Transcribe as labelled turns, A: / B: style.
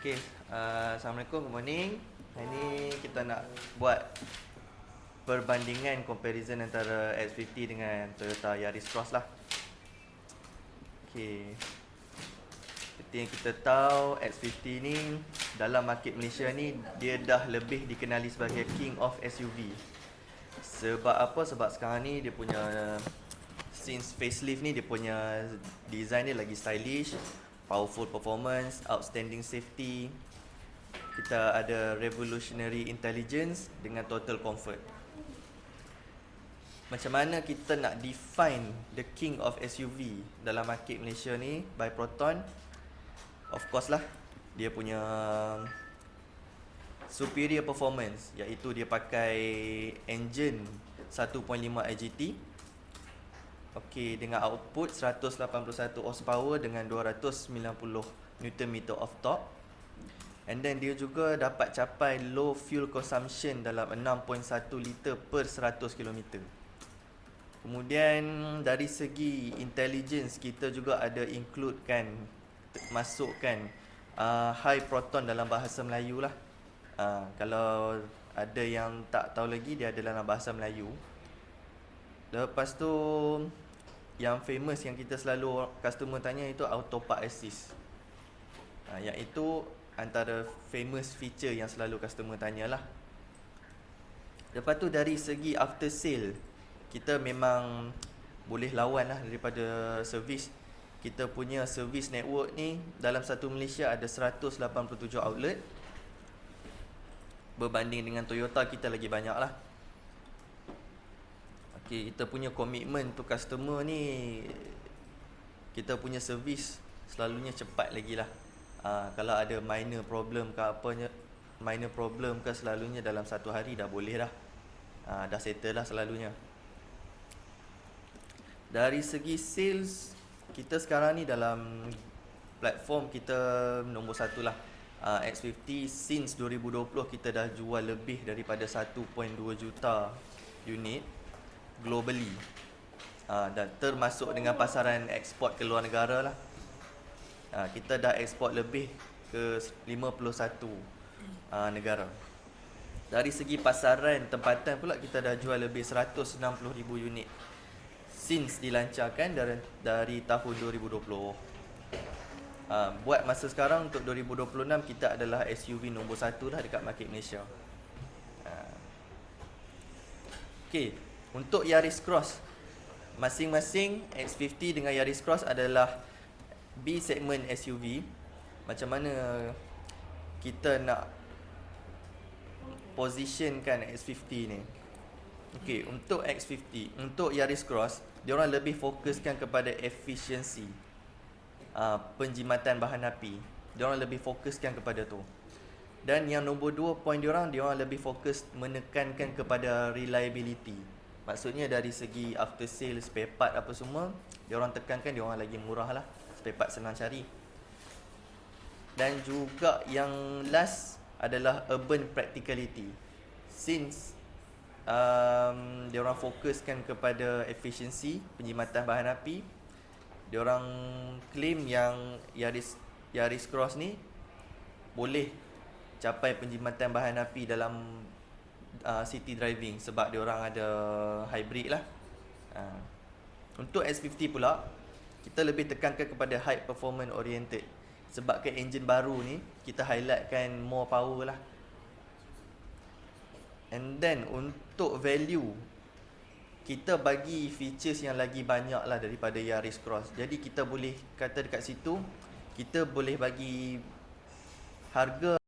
A: Okay, Assalamualaikum, good morning. Hari ni kita nak buat perbandingan comparison antara X50 dengan Toyota Yaris Cross lah. Okay, seperti yang kita tahu, X50 ni dalam market Malaysia ni dia dah lebih dikenali sebagai King of SUV. Sebab apa? Sebab sekarang ni dia punya since facelift ni, dia punya design dia lagi stylish, powerful performance, outstanding safety. Kita ada revolutionary intelligence dengan total comfort. Macam mana kita nak define the king of SUV dalam market Malaysia ni by Proton? Of course lah, dia punya superior performance, iaitu dia pakai engine 1.5 IGT. Okey, dengan output 181 horsepower dengan 290 Nm of torque. And then dia juga dapat capai low fuel consumption dalam 6.1 liter per 100 km. Kemudian dari segi intelligence, kita juga ada masukkan high proton dalam bahasa Melayu lah. Kalau ada yang tak tahu lagi, dia ada dalam bahasa Melayu. Lepas tu yang famous yang kita selalu customer tanya itu auto park assist. Iaitu antara famous feature yang selalu customer tanyalah. Lepas tu dari segi after sale, kita memang boleh lawan lah daripada servis. Kita punya service network ni dalam satu Malaysia ada 187 outlet. Berbanding dengan Toyota, kita lagi banyak lah. Okay, kita punya komitmen to customer ni, kita punya servis selalunya cepat lagi lah. Kalau ada minor problem ke selalunya dalam satu hari dah boleh dah. Dah settle lah selalunya. Dari segi sales, kita sekarang ni dalam platform kita nombor satu lah. X50 since 2020 kita dah jual lebih daripada 1.2 juta unit globally, dan termasuk dengan pasaran ekspor ke luar negara lah. Kita dah ekspor lebih ke 51 negara. Dari segi pasaran tempatan pula, kita dah jual lebih 160,000 unit since dilancarkan dari tahun 2020. Buat masa sekarang untuk 2026, kita adalah SUV nombor 1 lah dekat market Malaysia. Okay, untuk Yaris Cross, masing-masing X50 dengan Yaris Cross adalah B segment SUV. Macam mana kita nak positionkan X50 ni? Okay, untuk X50, untuk Yaris Cross, diorang lebih fokuskan kepada efisiensi, penjimatan bahan api. Diorang lebih fokuskan kepada tu. Dan yang nombor 2 point diorang lebih fokus menekankan kepada reliability. Maksudnya dari segi after sale, spare part apa semua, diorang tekankan, diorang lagi murah lah. Spare part senang cari. Dan juga yang last adalah urban practicality. Since diorang fokuskan kepada efisiensi, penjimatan bahan api, diorang claim yang Yaris Cross ni boleh capai penjimatan bahan api dalam city driving, sebab diorang ada hybrid lah. Untuk X50 pula, kita lebih tekankan kepada high performance oriented. Sebab ke engine baru ni, kita highlightkan more power lah. And then untuk value, kita bagi features yang lagi banyak lah daripada Yaris Cross. Jadi kita boleh kata dekat situ, kita boleh bagi harga